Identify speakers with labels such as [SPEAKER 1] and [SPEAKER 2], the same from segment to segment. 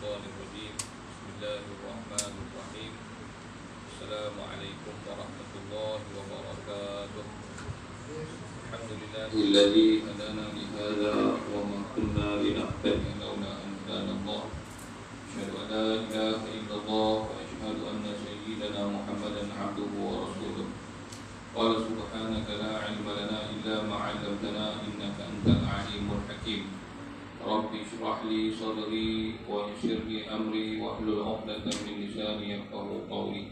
[SPEAKER 1] الشيطان الرجيم بسم الله الرحمن الرحيم السلام عليكم ورحمة الله وبركاته الحمد لله الذي هدانا لهذا وما كنا لنهتدي لولا أن هدانا الله أشهد أن لا إله إلا الله وأشهد أن سيدنا محمدا عبده ورسوله قال سبحانك لا علم لنا إلا ما علمتنا إنك أنت العليم الحكيم رب اشرح لي صدري ويسر لي أمري واحلل عقدة من لساني يفقهوا قولي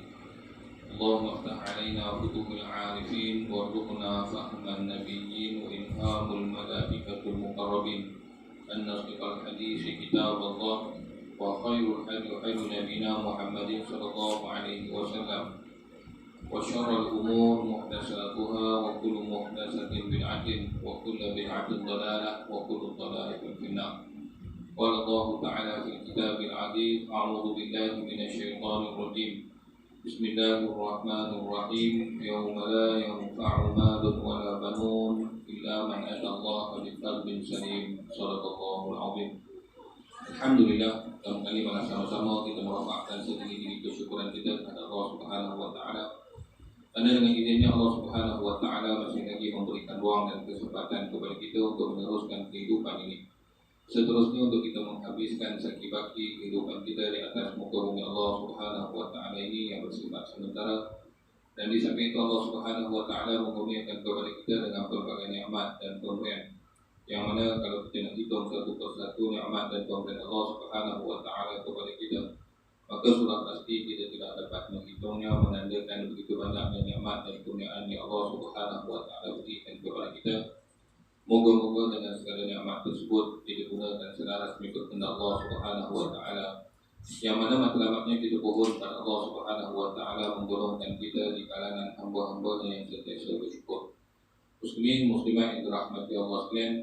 [SPEAKER 1] اللهم افتح علينا فتوح العارفين وارزقنا فهم النبيين وإلهام الملائكة المقربين أن نصدق الحديث كتاب الله وخير الحديث حديث نبينا محمد صلى الله عليه وسلم وشر الأمور محدثاتها وكل محدثة بدعة وكل بدعة ضلالة وكل ضلالة في النار قال الله تعالى في الكتاب العزيز أعوذ بالله من الشيطان الرجيم بسم الله الرحمن الرحيم يوم لا ينفع مال ولا بنون إلا من أتى الله بقلب سليم صدق الله العظيم. Alhamdulillah, dalam kali mana sama-sama kita merapatkan setinggi-tinggi kesyukuran kita kepada Allah Subhanahu wa taala. Karena dengan izinnya Allah Subhanahu wa taala masih lagi memberikan ruang dan kesempatan kepada kita untuk meneruskan kehidupan ini. Seterusnya untuk kita menghabiskan saki-baki kehidupan kita di atas muka bumi Allah Subhanahu wa taala ini yang bersifat sementara. Dan di samping itu Allah Subhanahu wa taala mengurniakan kepada kita dengan berbagai nikmat dan pemberian. Yang mana kalau kita nak hitung satu persatu nikmat dan pemberian Allah Subhanahu wa taala kepada kita, maka sudah pasti kita tidak dapat menghitungnya, menandakan begitu banyaknya nikmat dan kurniaan yang Allah Subhanahu wa taala berikan kepada kita. Moga-moga dengan segala nikmat tersebut digunakan selaras mengikut kehendak Allah Subhanahu wa taala. Yang mana matlamatnya kita mohon kepada Allah Subhanahu wa taala menggolongkan kita di kalangan hamba-hambanya yang sentiasa bersyukur. Muslimin muslimat yang dirahmati Allah sekalian,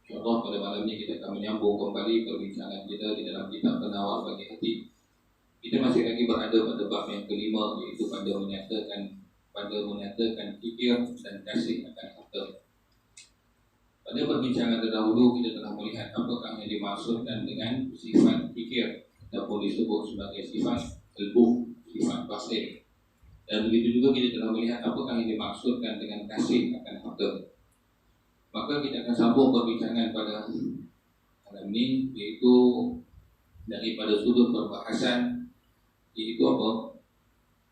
[SPEAKER 1] InsyaAllah pada malam ini kita akan menyambung kembali perbincangan kita di dalam kitab Penawar Bagi Hati. Kita masih lagi berada pada bab yang kelima, iaitu pada menyatakan fikir dan kasih akan harta. Pada perbincangan terdahulu kita telah melihat apakah yang dimaksudkan dengan sifat fikir ataupun disebut sebagai sifat al-bukh, sifat bakhil. Dan begitu juga kita telah melihat apakah yang dimaksudkan dengan kasih akan harta. Maka kita akan sambung perbincangan pada malam ini, yaitu daripada sudut perbahasan, yaitu apa?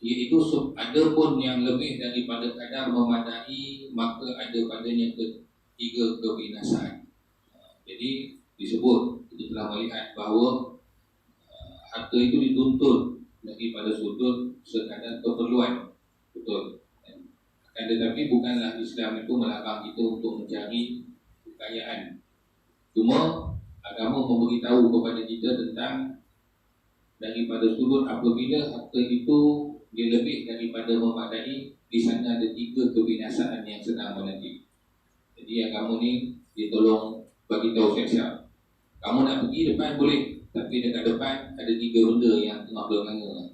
[SPEAKER 1] Yaitu ada pun yang lebih daripada kadar memadai, maka ada padanya ketiga kebinasaan. Jadi disebut, kita telah melihat bahawa harta itu dituntut daripada sudut sekadar keperluan, betul. Dan tetapi bukanlah Islam itu melarang kita untuk mencari kekayaan. Cuma agama memberitahu kepada kita tentang daripada sudut apabila harta itu dia lebih daripada memadai, di sana ada tiga kebinasaan yang sedang menanti. Jadi agama ni dia tolong bagi tahu siap-siap. Kamu nak pergi depan boleh, tapi dekat depan ada tiga benda yang tengah berlangga.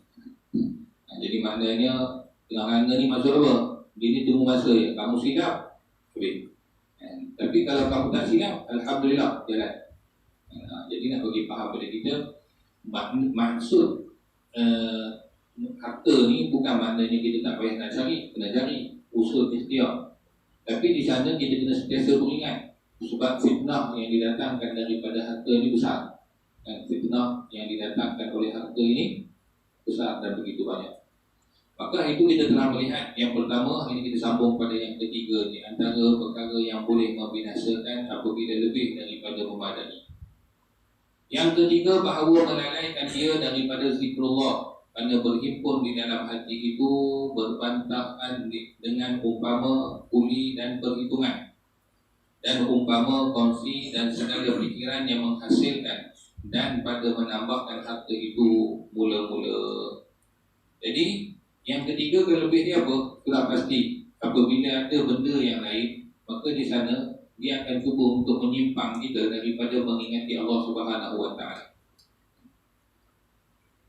[SPEAKER 1] Jadi maknanya tengah berlangga ni maksud apa? Dia ni tunggu masa ya, kamu silap boleh. Tapi kalau kamu tak silap, alhamdulillah jalan. Jadi nak bagi faham pada kita, maksud harta ni bukan maknanya kita tak payah nak cari, kena cari, usaha ikhtiar. Tapi di sana kita kena sentiasa beringat, sebab fitnah yang didatangkan daripada harta ni besar. Dan fitnah yang didatangkan oleh harta ini besar dan begitu banyak. Maka itu kita telah melihat yang pertama, ini kita sambung pada yang ketiga ni, antara perkara yang boleh membinasakan apabila lebih daripada memadai. Yang ketiga, bahawa melalaikan dia daripada zikrullah, kerana berhimpun di dalam hati itu berbantahan dengan umpama kuli dan perhitungan, dan umpama kongsi dan segala pikiran yang menghasilkan, dan pada menambahkan harta itu mula-mula. Jadi yang ketiga kelebih dia apa? Sudah pasti apabila ada benda yang lain, maka di sana dia akan cuba untuk menyimpang kita daripada mengingati Allah Subhanahu wa taala.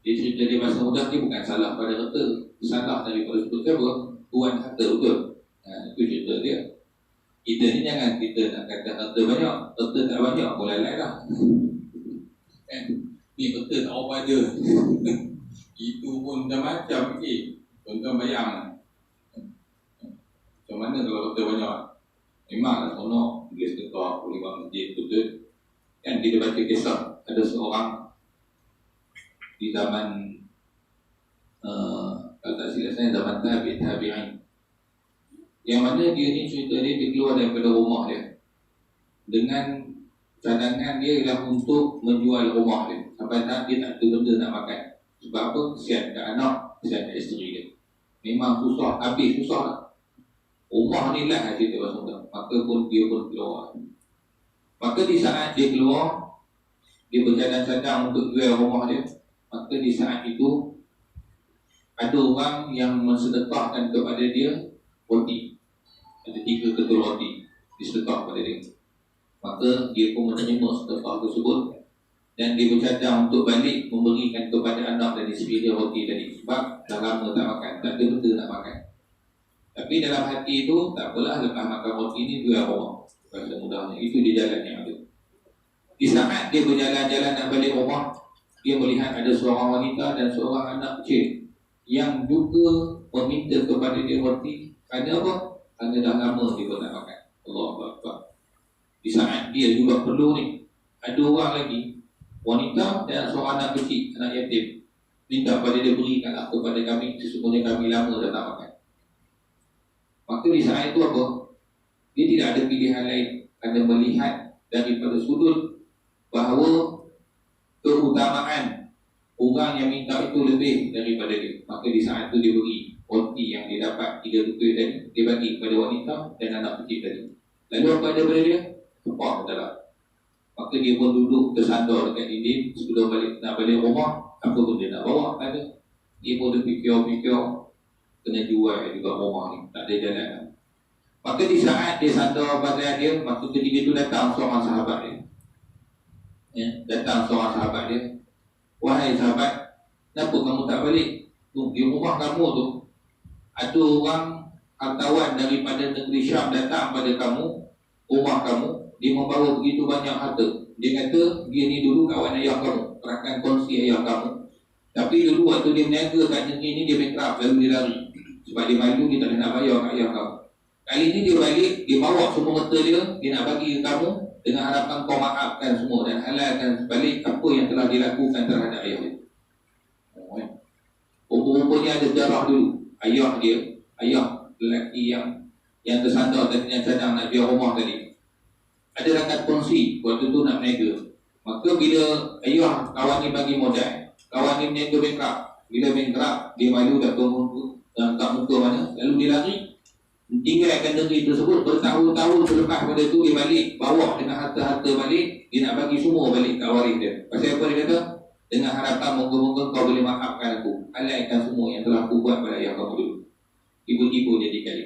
[SPEAKER 1] Dia cerita dia bahasa mudah ni bukan salah pada harta, salah daripada sudut apa? Tuan harta, betul. Itu cerita dia. Kita ni jangan kita nak kata harta banyak, harta tak banyak, boleh lain lah. kan, ni betul tak apa je. Itu pun macam-macam fikir. Tuan-tuan bayang macam mana kalau betul banyak. Memanglah seronok bila seketar boleh buat masjid betul. Kan kita baca kisah ada seorang di zaman kalau tak silap saya zaman tabi'in, yang mana dia ni cerita dia keluar daripada rumah dia dengan cadangan dia ialah untuk menjual rumah dia sampai tak dia tak ada benda nak makan. Sebab apa? Kesian kat anak, kesian kat isteri dia. Memang susah, habis susah lah. Rumah ni lah cerita pasal tu. Maka pun dia pun keluar. Maka di saat dia keluar, dia bercadang-cadang untuk jual rumah dia. Maka di saat itu ada orang yang mensedekahkan kepada dia roti. Ada 3 ketul roti disedekah kepada dia. Maka dia pun menerima sedekah tersebut dan dia bercadang untuk balik memberikan kepada anak dan isteri dia roti tadi. Sebab dah lama tak makan, tak ada benda nak makan. Tapi dalam hati itu, tak apalah lepas makan roti ni jual rumah. Rasa mudahnya, itu dia jalan yang ada. Di saat dia berjalan-jalan nak balik rumah, dia melihat ada seorang wanita dan seorang anak kecil yang juga meminta kepada dia roti. Kerana apa? Kerana dah lama dia pun nak makan. Allahu Akbar. Di saat dia juga perlu ni, ada orang lagi, wanita dan seorang anak kecil, anak yatim, minta pada dia berikanlah kepada kami, sesungguhnya kami lama dah tak makan. Maka di saat itu apa? Dia tidak ada pilihan lain kerana melihat daripada sudut bahawa keutamaan orang yang minta itu lebih daripada dia. Maka di saat itu dia beri roti yang dia dapat 3 ketul tadi, dia bagi kepada wanita dan anak kecil tadi. Lalu apa ada pada dia? Tempat dalam. Maka dia pun duduk tersandar dekat dinding sebelum nak balik rumah. Apa pun dia nak bawa tak ada. Dia pun fikir-fikir kena jual juga rumah ni, tak ada jalan. Maka di saat dia sandar badan dia, maka ketika itu datang seorang sahabat dia. Ya, datang seorang sahabat dia. Wahai sahabat, kenapa kamu tak balik? Di rumah kamu tu ada orang hartawan daripada negeri Syam datang pada kamu, rumah kamu. Dia membawa begitu banyak harta. Dia kata dia ni dulu kawan ayah kamu, rakan kongsi ayah kamu. Tapi dulu waktu dia berniaga kat negeri ni dia bankrupt, lalu dia lari. Sebab dia malu, dia tak nak bayar kat ayah kamu. Kali ni dia balik, dia bawa semua harta dia nak bagi ke kamu dengan harapan kau maafkan semua dan halalkan balik apa yang telah dilakukan terhadap ayah dia. Rupa-rupanya ada darah dulu. Ayah dia, ayah lelaki yang tersandar tadi, yang cadang nak biar rumah tadi, ada rakan kongsi waktu tu nak berniaga. Maka bila ayah kawan ni bagi modal, kawan ni berniaga bankrupt. Bila bankrupt, dia malu tak tahu tak muka mana, lalu dia lari tinggalkan negeri tersebut. Bertahun-tahun selepas pada tu dia balik, bawa dengan harta-harta balik, dia nak bagi semua balik kat waris dia. Pasal apa dia kata? Dengan harapan moga-moga kau boleh maafkan aku, halalkan semua yang telah aku buat pada ayah kamu dulu. Ibu-ibu jadi kali.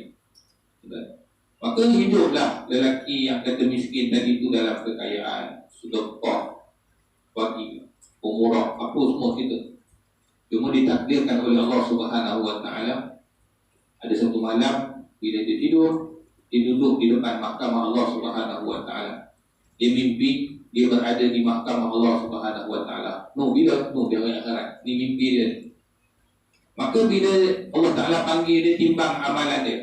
[SPEAKER 1] Maka hiduplah lelaki yang kata miskin tadi itu dalam kekayaan, sedekah, bagi, pemurah, apa semua kita. Cuma ditakdirkan oleh Allah Subhanahu Wa Taala. Ada satu malam bila dia tidur, dia duduk di depan mahkamah Allah Subhanahu Wa Taala. Dia mimpi dia berada di mahkamah Allah Subhanahu Wa Taala. Bila dia hari akhirat. Ni mimpi dia. Maka bila Allah Taala panggil dia timbang amalan dia,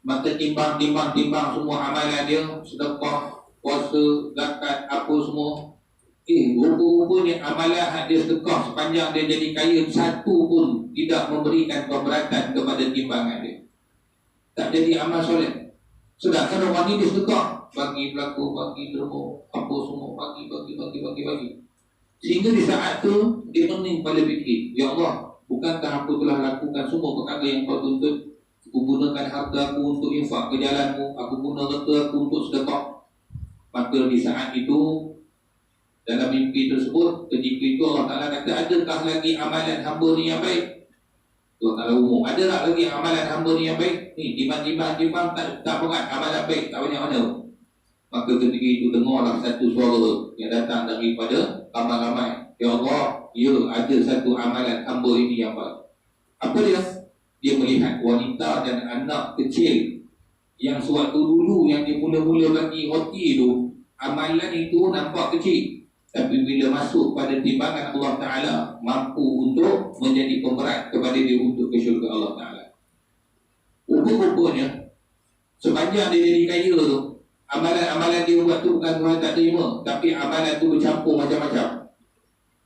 [SPEAKER 1] maka timbang semua amalan dia, sedekah, puasa, zakat, apa semua. Rupa-rupanya amalan dia sedekah sepanjang dia jadi kaya, satu pun tidak memberikan keberatan kepada timbangan dia. Tak jadi amal soleh. Sedangkan orang ni dia sedekah, bagi berlaku, bagi derma, apa semua, bagi. Sehingga di saat tu dia pening pada fikir, ya Allah, bukankah aku telah lakukan semua perkara yang kau tuntut? Aku gunakan harta aku untuk infak ke jalanmu, aku guna harta aku untuk sedekah. Maka di saat itu, dalam mimpi tersebut, ketika itu Allah Ta'ala kata, adakah lagi amalan hamba ni yang baik? Allah Ta'ala umum, ada tak lagi amalan hamba ni yang baik? Ni, timbang tak berat, amalan baik, tak banyak mana. Maka ketika itu dengarlah satu suara yang datang daripada ramai-ramai. Ya Allah, ya ada satu amalan hamba ini yang baik. Apa dia? Dia melihat wanita dan anak kecil yang sewaktu dulu yang dia mula-mula bagi roti tu, amalan itu nampak kecil. Tapi bila masuk pada timbangan Allah Ta'ala, mampu untuk menjadi pemberat kepada dia untuk ke syurga Allah Ta'ala. Rupa-rupanya sepanjang dia jadi kaya tu, amalan-amalan dia buat tu bukan Tuhan tak terima, tapi amalan tu bercampur macam-macam.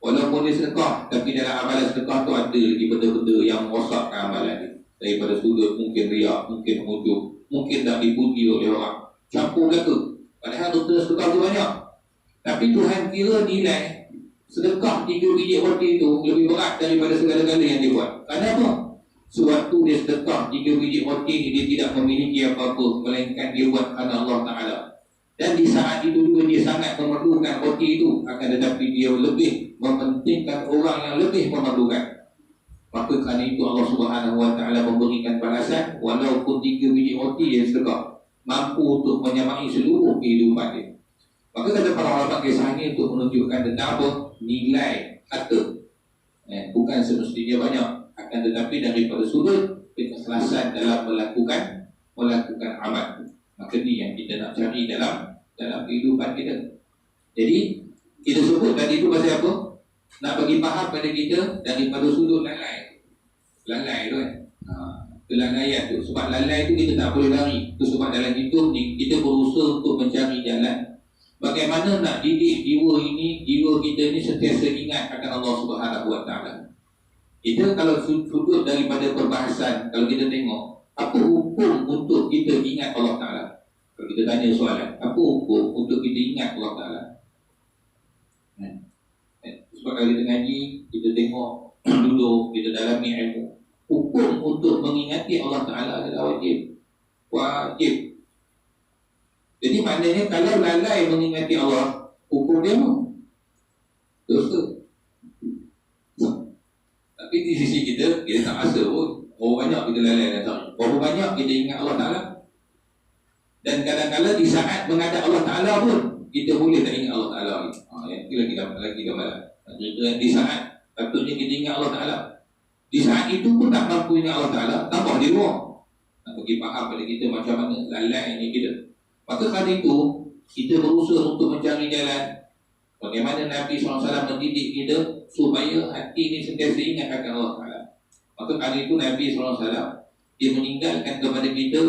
[SPEAKER 1] Walaupun dia sedekah, tapi dalam amalan sedekah tu ada lagi benda-benda yang merosakkan amalan dia. Daripada sudut mungkin riak, mungkin ujub, mungkin tak dipuji oleh orang, campur belaka. Padahal doktor sedekah tu banyak, tapi Tuhan kira nilai sedekah 3 biji roti tu lebih berat daripada segala-gala yang dia buat. Kenapa? Sewaktu dia sedekah 3 biji roti, dia tidak memiliki apa-apa, melainkan dia buat kerana Allah Ta'ala. Dan di saat itu juga dia sangat memerlukan roti itu, akan tetapi dia lebih mementingkan orang yang lebih memerlukan. Maka kerana itu Allah Subhanahu Wa Ta'ala memberikan balasan, walaupun 3 biji roti dia sedekah, mampu untuk menyamai seluruh kehidupan dia. Maka kata para ulama kisah ini untuk menunjukkan tentang apa? Nilai harta. Bukan semestinya banyak, akan tetapi daripada sudut keikhlasan dalam melakukan amal. Maka ini yang kita nak cari dalam kehidupan kita. Jadi kita sebut tadi itu pasal apa? Nak bagi faham pada kita daripada sudut lalai tu kan. Kelalaian tu. Sebab lalai tu kita tak boleh lari. Itu sebab dalam hidup ni kita berusaha untuk mencari jalan bagaimana nak didik jiwa kita ni sentiasa ingat akan Allah Subhanahu Wa Ta'ala. Kita kalau sudut daripada perbahasan, kalau kita tengok apa hukum untuk kita ingat Allah Ta'ala. Kalau kita tanya soalan, apa hukum untuk kita ingat Allah Ta'ala? Sebab kalau kita ngaji, kita tengok dulu, kita dalami ilmu, hukum untuk mengingati Allah Ta'ala adalah wajib. Jadi maknanya kalau lalai mengingati Allah, hukum dia dosa. Tapi di sisi kita tak rasa pun. Berapa banyak kita lalai dan tak. Berapa banyak kita ingat Allah Ta'ala. Dan kadang-kadang di saat menghadap Allah Ta'ala pun, kita boleh tak ingat Allah Ta'ala. Yang itu lagi gambaran. Di saat patutnya kita ingat Allah Ta'ala, di saat itu pun tak mampu ingat Allah Ta'ala, tambah di luar. Nak bagi faham pada kita macam mana lalainya kita. Maka kali itu kita berusaha untuk mencari jalan bagaimana Nabi SAW mendidik kita supaya hati ini sentiasa ingat akan Allah Ta'ala. Maka kali itu Nabi SAW dia meninggalkan kepada kita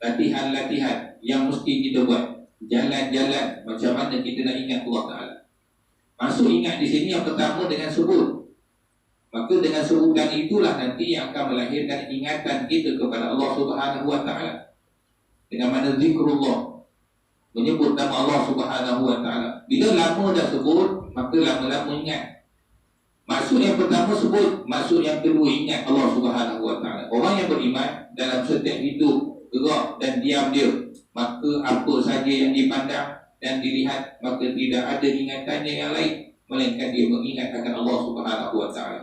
[SPEAKER 1] latihan-latihan yang mesti kita buat, jalan-jalan macam mana kita nak ingat Allah Ta'ala. Masuk ingat di sini yang pertama dengan sebut. Maka dengan sebutan itulah nanti yang akan melahirkan ingatan kita kepada Allah Subhanahu Wa Ta'ala. Dengan mana zikrullah, menyebut nama Allah Subhanahu Wa Ta'ala. Bila lama dah sebut, maka lama-lama ingat. Maksud yang pertama sebut, maksud yang kedua ingat Allah Subhanahu Wa Ta'ala. Orang yang beriman dalam setiap hidup, gerak dan diam dia, maka apa saja yang dipandang dan dilihat, maka tidak ada ingatannya yang lain, melainkan dia mengingat akan Allah Subhanahu Wa Ta'ala.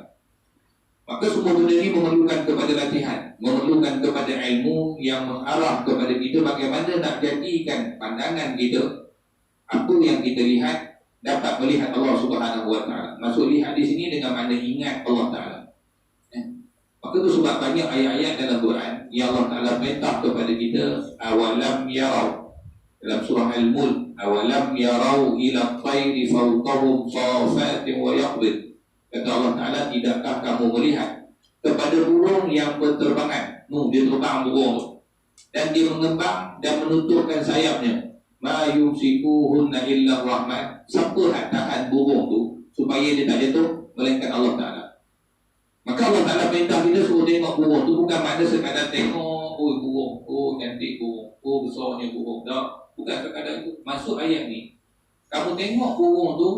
[SPEAKER 1] Maka semua benda ini memerlukan kepada latihan, memerlukan kepada ilmu yang mengarah kepada kita bagaimana nak jadikan pandangan kita, apa yang kita lihat, dapat melihat Allah Subhanahu Wa Ta'ala. Maksud lihat di sini dengan makna ingat Allah Ta'ala. Maka itu sebab banyak ayat-ayat dalam Quran yang Allah Ta'ala perintah kepada kita, awalam yarau, dalam surah Al-Mulk, awalam yarau ila tayri fawqahum safatin wa yaqbid. Kata Allah Ta'ala, tidakkah kamu melihat kepada burung yang berterbangan? Dia terbang burung dan dia mengembang dan menutupkan sayapnya. Ma yumsikuhunna illa rahman. Siapa nak tahan burung tu supaya dia tak jatuh, melainkan Allah Ta'ala. Maka Allah Ta'ala perintah kita suruh tengok burung tu, bukan makna sekadar tengok, burung, cantik burung, besarnya burung. Tak, bukan sekadar itu. Masuk ayat ni, kamu tengok burung tu,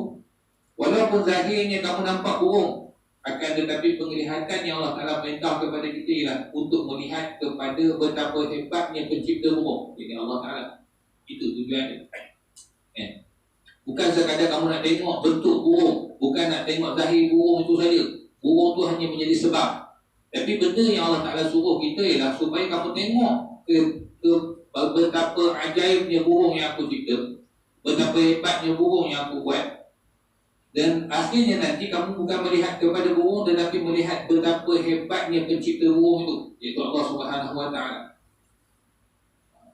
[SPEAKER 1] walaupun zahirnya kamu nampak burung, akan tetapi penglihatan yang Allah Ta'ala perintah kepada kita ialah untuk melihat kepada betapa hebatnya pencipta burung. Ini Allah Ta'ala. Itu tujuannya. Bukan sekadar kamu nak tengok bentuk burung, bukan nak tengok zahir burung itu saja. Burung tu hanya menjadi sebab. Tapi benda yang Allah Ta'ala suruh kita ialah supaya kamu tengok ke betapa ajaibnya burung yang aku cipta, betapa hebatnya burung yang aku buat. Dan akhirnya nanti kamu bukan melihat kepada burung, tetapi melihat betapa hebatnya pencipta burung itu, iaitu Allah Subhanahu Wa Ta'ala.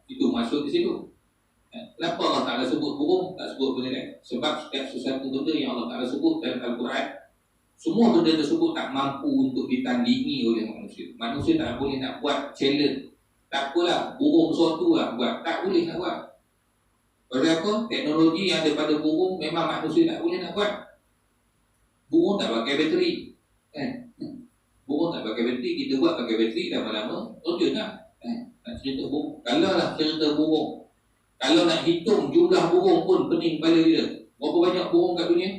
[SPEAKER 1] Itu maksud di situ. Kenapa Allah Ta'ala sebut burung, tak sebut benda lain? Sebab setiap sesuatu benda yang Allah Ta'ala sebut dalam Al-Quran, semua benda tersebut tak mampu untuk ditandingi oleh manusia. Manusia tak boleh nak buat challenge. Tak apalah, burung sesuatu lah buat. Tak boleh nak buat. Sebab apa? Teknologi yang ada pada burung memang manusia tak boleh nak buat. Burung tak pakai bateri. Burung tak pakai bateri, kita buat pakai bateri, lama-lama order nak. Nak cerita burung. Kalau lah cerita burung, kalau nak hitung jumlah burung pun pening kepala dia. Berapa banyak burung kat dunia?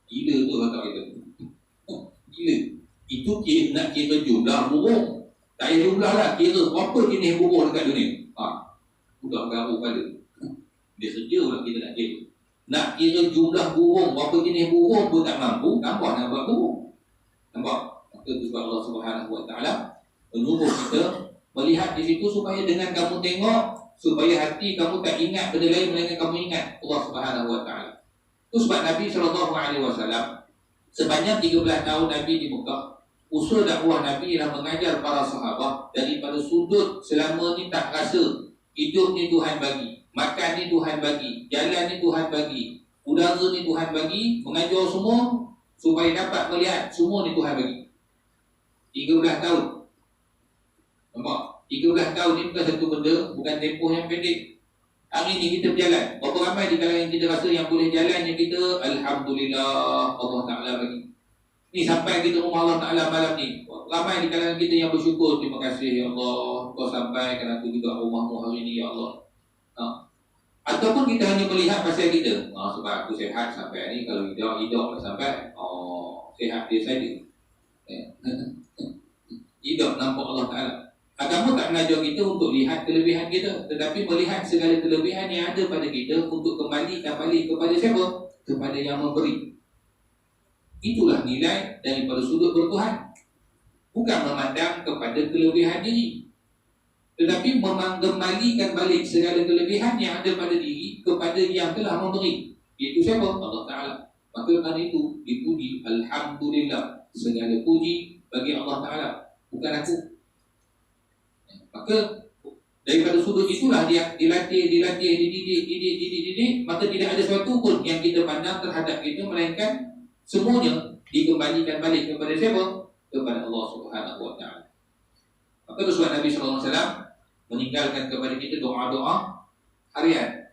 [SPEAKER 1] Gila tu kata kita. Gila. Itu nak kira jumlah burung. Tak payah jumlah lah, kira berapa jenis burung dekat dunia. Budak garuk kepala. Dia sedia lah kita nak kira. Nak kira jumlah burung, berapa jenis burung pun tak mampu, tambah nak buat burung. Nampak? Maka itu sebab Allah Subhanahu Wa Taala menyuruh kita melihat di situ supaya dengan kamu tengok, supaya hati kamu tak ingat benda lain melainkan kamu ingat Allah Subhanahu Wa Taala. Itu sebab Nabi SAW sepanjang 13 tahun Nabi di Mekah, usaha dakwah Nabi ialah mengajar para sahabat daripada sudut selama ni tak rasa hidup ni Tuhan bagi, makan ni Tuhan bagi, jalan ni Tuhan bagi, udara ni Tuhan bagi, mengajar semua supaya dapat melihat semua ni Tuhan bagi. 13 tahun. Nampak? 13 tahun ni bukan satu benda, bukan tempoh yang pendek. Hari ni kita berjalan, berapa ramai di kalangan kita rasa yang boleh jalan yang kita, Alhamdulillah Allah Ta'ala bagi. Ni sampai kita rumah Allah Ta'ala malam ni, ramai di kalangan kita yang bersyukur, terima kasih ya Allah, kau sampaikan aku juga rumahmu hari ni ya Allah. Ataupun kita hanya melihat pasal kita, sebab aku sihat sampai ni, kalau hidup tak sampai, sihat dia saja. Hidup nampak Allah Ta'ala. Agama tak mengajar kita untuk lihat kelebihan kita, tetapi melihat segala kelebihan yang ada pada kita untuk kembalikan balik kepada siapa? Kepada yang memberi. Itulah nilai daripada sudut bertuhan. Bukan memandang kepada kelebihan diri, tetapi mengembalikan balik segala kelebihan yang ada pada diri kepada yang telah memberi. Iaitu siapa? Allah Ta'ala. Maka kerana itu dipuji, Alhamdulillah, segala puji bagi Allah Ta'ala, bukan aku. Maka daripada sudut itulah dia dilatih, dididik, maka tidak ada sesuatu pun yang kita pandang terhadap kita, melainkan semuanya dikembalikan balik kepada siapa? Kepada Allah Subhanahu Wa Taala. Maka itu sebab Nabi SAW meninggalkan kepada kita doa-doa harian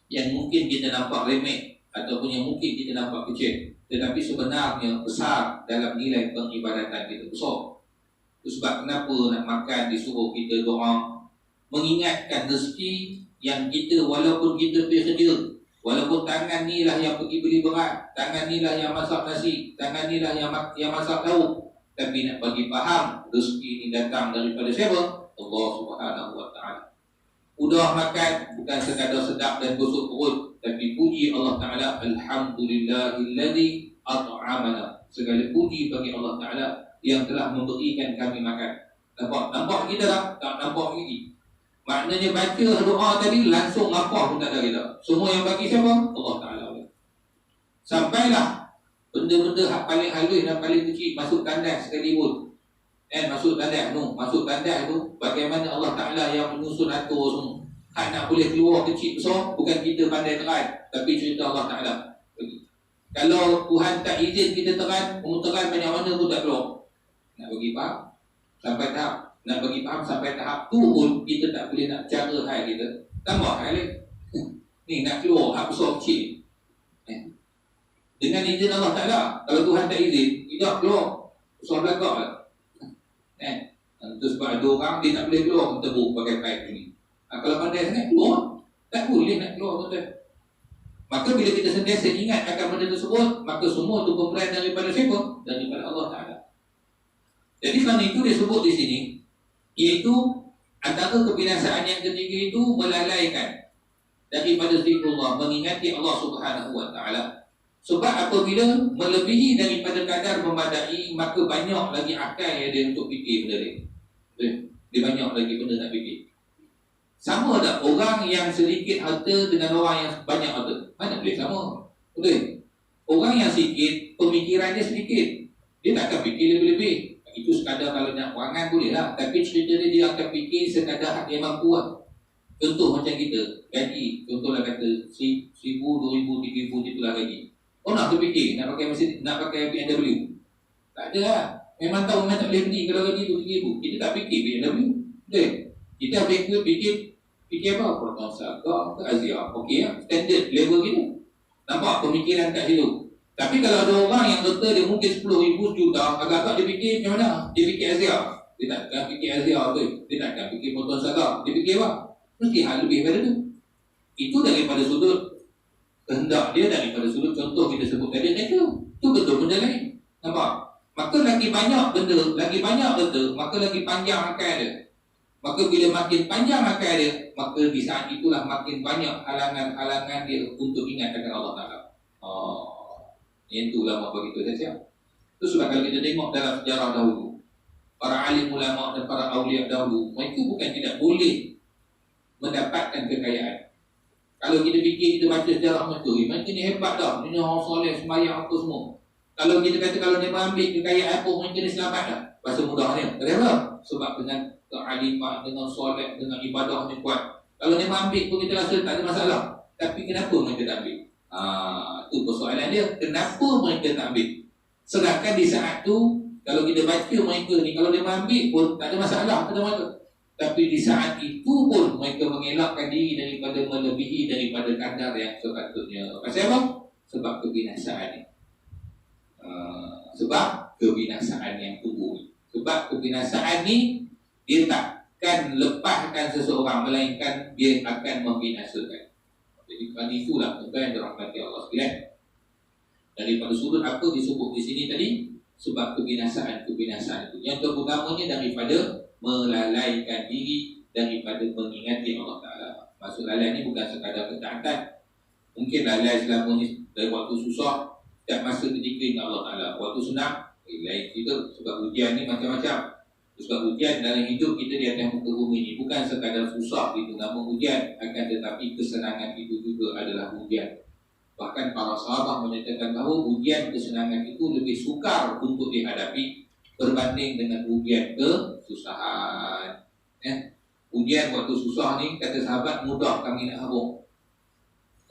[SPEAKER 1] yang mungkin kita nampak remeh ataupun yang mungkin kita nampak kecil, tetapi sebenarnya besar dalam nilai peribadatan kita besar. Itu sebab kenapa nak makan disuruh kita doa, mengingatkan rezeki yang kita, walaupun kita pergi kerja, walaupun tangan ni lah yang pergi beli berat, tangan ni lah yang masak nasi, tangan ni lah yang masak lauk, tapi nak bagi faham rezeki ni datang daripada siapa? Allah Subhanahu Wa Taala. Udah makan bukan sekadar sedap dan gosok perut, tapi puji Allah Ta'ala, Alhamdulillahilladzi at'amana. Segala puji bagi Allah Ta'ala yang telah memberikan kami makan. Nampak kita tak? Tak nampak lagi. Maknanya baca doa tadi langsung apa pun tak ada kita. Semua yang bagi siapa? Allah Ta'ala. Sampailah benda-benda hak paling halus dan paling kecil masuk tandas sekalipun. Masuk tandas tu bagaimana Allah Ta'ala yang menyusun atur semua. Hak nak boleh keluar kecil besar, bukan kita pandai teran, tapi cerita Allah Ta'ala. Kalau Tuhan tak izin kita teran, teran banyak mana pun tak keluar. Nak bagi faham sampai tahap tu pun kita tak boleh nak cara hal kita. Tambah hal lain. Ni nak keluar hak besar kecil. Dengan izin Allah Ta'ala. Kalau Tuhan tak izin, tidak keluar. Besar belakang lah. Itu sebab ada orang dia tak boleh keluar tebuk pakai paip ni. Kalau pandai sangat keluar, tak boleh nak keluar tuan-tuan. Maka bila kita sentiasa ingat akan benda tersebut, maka semua itu pemberian daripada siapa? Daripada Allah Ta'ala. Jadi kerana itu dia sebut di sini, iaitu antara kebinasaan yang ketiga itu melalaikan daripada zikrullah, mengingati Allah Subhanahu Wa Ta'ala. Sebab apabila melebihi daripada kadar memadai, maka banyak lagi akal yang dia untuk fikir benda ni. Dia banyak lagi benda nak fikir. Sama tak orang yang sedikit harta dengan orang yang banyak harta? Mana boleh sama? Betul? Orang yang sikit, pemikiran dia sedikit, dia tak akan fikir lebih-lebih. Itu sekadar kalau nak perangan boleh lah. Tapi cerita dia akan fikir sekadar hak dia mampu lah. Contoh macam kita, gaji, contohlah kata 1,000, 2,000, 3,000 itulah gaji. Oh nak terfikir, nak pakai mesin, nak pakai BMW? Tak ada lah. Memang tahu memang tak boleh beli kalau gaji tu 3,000. Kita tak fikir BMW. Betul? Kita fikir apa? Proton Saga ke Azia. Okey lah, standard level kita. Nampak pemikiran kat situ. Tapi kalau ada orang yang kata dia mungkin 10,000 juta, agak-agak dia fikir macam mana? Dia fikir Azia. Dia takkan fikir Azia tu. Dia takkan fikir Proton Saga. Dia fikir apa? Mesti hal lebih pada tu. Itu daripada sudut kehendak dia, daripada sudut contoh kita sebut tadi. Itu betul benda lain. Nampak? Maka lagi banyak benda, lagi banyak betul, maka lagi panjang akal dia. Maka bila makin panjang akal dia, maka di saat itulah makin banyak halangan-halangan dia untuk ingat akan Allah Ta'ala. Yang itu ulama begitu saja. Itu sebab kalau kita tengok dalam sejarah dahulu, para alim ulama dan para awliya dahulu, mereka bukan tidak boleh mendapatkan kekayaan. Kalau kita fikir, kita baca sejarah mereka ni hebat dah, ni orang soleh, sembahyang apa semua. Kalau kita kata kalau dia ambil kekayaan apa, mereka ni selamat dah. Bahasa mudahnya. Kenapa? Sebab dengan kealiman, dengan soleh, dengan ibadah ni kuat. Kalau dia ambil pun kita rasa tak ada masalah. Tapi kenapa mereka tak ambil? Itu persoalan dia. Kenapa mereka tak ambil? Sedangkan di saat tu, kalau kita baca mereka ni, kalau dia ambil pun tak ada masalah pada mereka. Tapi di saat itu pun mereka mengelakkan diri daripada melebihi daripada kadar yang sepatutnya. Pasal apa? Sebab kebinasaan ni. Sebab kebinasaan yang tunggu. Sebab kebinasaan ni dia takkan lepaskan seseorang, melainkan dia akan membinasakan. Jadi kerana itulah tuan yang dirahmati Allah sekalian. Daripada sudut apa disebut di sini tadi? Sebab kebinasaan itu. Yang terutamanya daripada melalaikan diri daripada mengingati Allah Ta'ala. Maksud lalai ni bukan sekadar ketaatan. Mungkin lalai selama ni dari waktu susah, setiap masa ketika ingat Allah Ta'ala. Waktu senang, lain kita. Sebab ujian ni macam-macam. Sebab ujian dalam hidup kita di atas muka bumi ni bukan sekadar susah itu nama ujian, akan tetapi kesenangan itu juga adalah ujian. Bahkan para sahabat menyatakan bahawa ujian kesenangan itu lebih sukar untuk dihadapi berbanding dengan ujian kesusahan. Ujian waktu susah ni, kata sahabat, mudah kami nak habuk.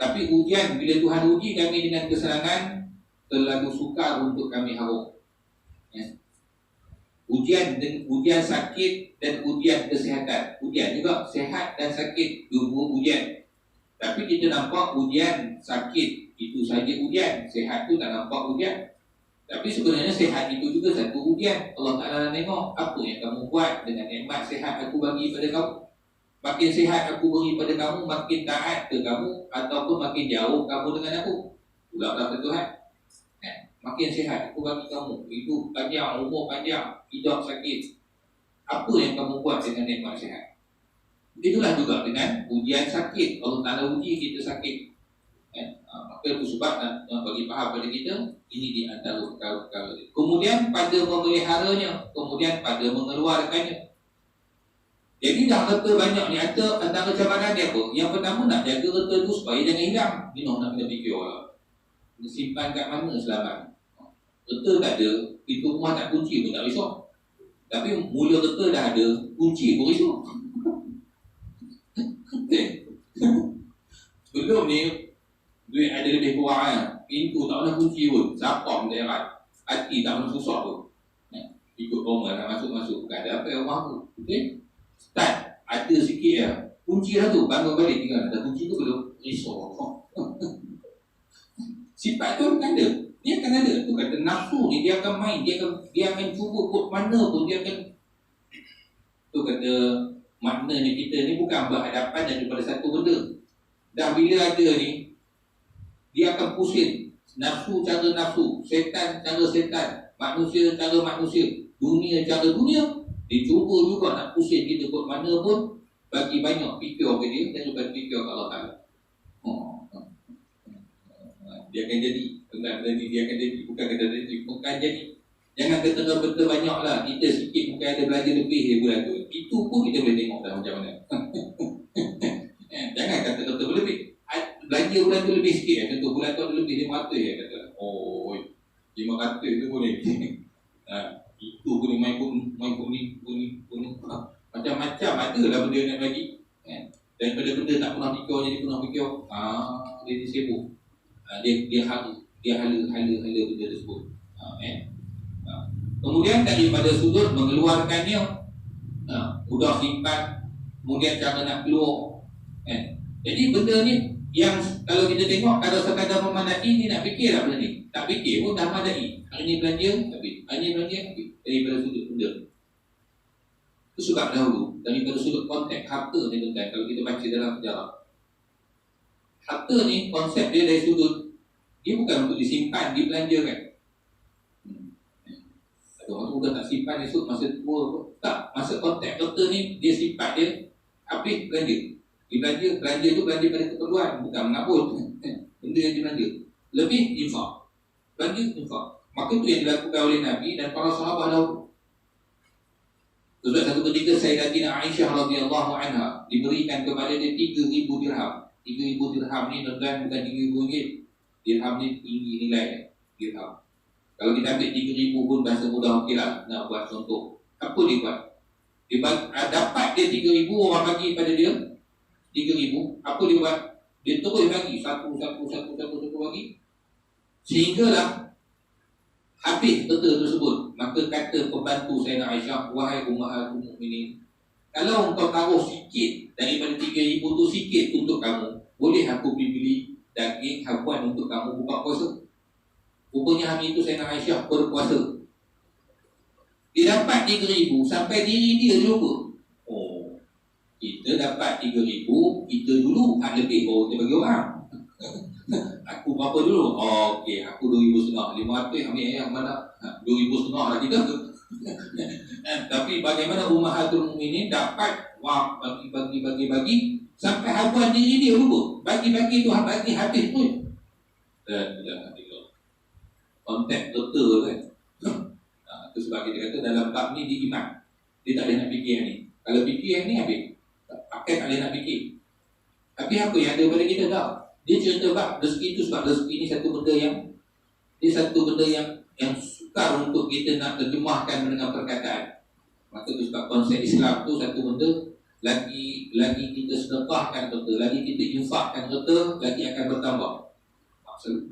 [SPEAKER 1] Tapi ujian, bila Tuhan uji kami dengan kesenangan, terlalu sukar untuk kami habuk. Ujian sakit dan ujian kesihatan. Ujian juga sehat dan sakit, dua ujian. Tapi kita nampak ujian sakit itu saja ujian, sehat tu tak nampak ujian. Tapi sebenarnya sehat itu juga satu ujian. Allah Ta'ala tengok apa yang kamu buat dengan nikmat sehat aku bagi pada kamu. Makin sehat aku beri pada kamu, makin taat ke kamu, ataupun makin jauh kamu dengan aku. Pula ke Tuhan. Makin sehat aku bagi kamu, hidup panjang, umur panjang, hidup sakit. Apa yang kamu buat dengan nikmat sehat? Itulah juga dengan ujian sakit. Allah Ta'ala uji kita sakit. Maka itu sebab nak bagi faham pada kita, ini di antara perkara-perkara. Kemudian pada memeliharanya, kemudian pada mengeluarkannya. Jadi dah harta banyak ni, antara cabaran dia apa? Yang pertama nak jaga harta tu supaya jangan hilang. Ini nak kena fikir lah. Simpan kat mana selamat? Harta tak ada, pintu rumah tak kunci pun tak risau. Tapi mula harta dah ada, kunci pun risau. Belum ni duit ada lebih kurang, pintu tak pernah kunci pun, siapa pun tak heran, hati tak pernah susah pun. Ikut rumah nak masuk-masuk, bukan ada apa yang rumah tu. Okay? Start, ada sikit lah, kunci lah tu, bangun balik tinggal, ada kunci tu belum, risau. Sifat tu akan ada, dia akan ada. Tu kata nafsu ni, dia akan main, dia akan cuba kot mana pun, dia akan. Tu kata maknanya kita ni bukan berhadapan daripada satu benda. Dah bila ada ni, dia akan pusing. Nafsu cara nafsu, setan cara setan, manusia cara manusia, dunia cara dunia. Dia cuba juga nak pusing kita kot mana pun, bagi banyak fikir ke dia daripada fikir ke Allah Ta'ala. Dia akan jadi, dia akan jadi, bukan kata jadi, bukan jadi. Jangan kata benda banyak lah, kita sikit mungkin ada belajar lebih dia bulan tu. Itu pun kita boleh tengok dah macam mana. Jangan kata berlebih. Belanja bulan tu lebih sikit, contoh bulan tu ada lebih 500 ya kata. Oh, 500 tu boleh. Itu boleh main kuning. Macam-macam ada lah benda nak bagi. Daripada benda tak pernah fikir jadi pernah fikir. Dia sibuk. Dia hala benda tersebut. Kemudian daripada sudut mengeluarkannya, mudah simpan, kemudian cara nak keluar. Jadi benda ni yang kalau kita tengok, kalau sekadar memadai, dia nak fikir tak benda ni? Tak fikir pun dah madai. Hari ni belanja, habis. Hari ni belanja, habis. Daripada sudut benda. Itu sebab dahulu, daripada sudut konteks harta ni tuan-tuan, kalau kita baca dalam sejarah, harta ni konsep dia dari sudut, dia bukan untuk disimpan, dibelanjakan. Ada orang tu dah tak simpan esok masa tua pun. Tak, masa konteks harta ni, dia simpan dia, habis belanja. Belanja tu belanja pada keperluan, bukan menabur. Benda yang dibelanja. Lebih infak. Belanja infak. Maka tu yang dilakukan oleh Nabi dan para sahabat dahulu. Sebab satu ketika Sayyidatina Aisyah radhiyallahu anha diberikan kepada dia 3,000 dirham. 3,000 dirham ni tuan-tuan bukan 3,000 ringgit. Dirham ni tinggi nilai dirham. Kalau kita ambil 3,000 pun bahasa mudah okeylah nak buat contoh. Apa dia buat? Dia dapat dia 3,000, orang bagi pada dia 3,000. Apa dia buat? Dia terus bagi satu bagi. Sehinggalah habis betul tersebut. Maka kata pembantu Sayyidina Aisyah, wahai ummahatul mukminin, kalau engkau taruh sikit daripada 3,000 tu sikit untuk kamu, boleh aku beli daging habuan untuk kamu buka puasa. Rupanya hari itu Sayyidina Aisyah berpuasa. Dia dapat 3,000 sampai diri dia lupa. Kita dapat 3,000, kita dulu hak lebih baru kita bagi orang. Aku berapa dulu? Okey, aku 2,500. 500 ambil yang mana? 2,500 lah kita. Tapi bagaimana ummahatul mukminin dapat bagi sampai habuan diri dia lupa. Bagi tu bagi habis pun. Konteks betul kan. Itu sebab kita kata dalam bab ni di iman. Dia tak boleh nak fikir yang ni. Kalau fikir yang ni habis. Pakai tak boleh nak fikir. Tapi apa yang ada pada kita tak? Dia cerita bab rezeki itu sebab rezeki ni satu benda yang sukar untuk kita nak terjemahkan dengan perkataan. Maka itu sebab konsep Islam tu satu benda lagi kita sedekahkan harta, lagi kita infakkan harta, lagi akan bertambah.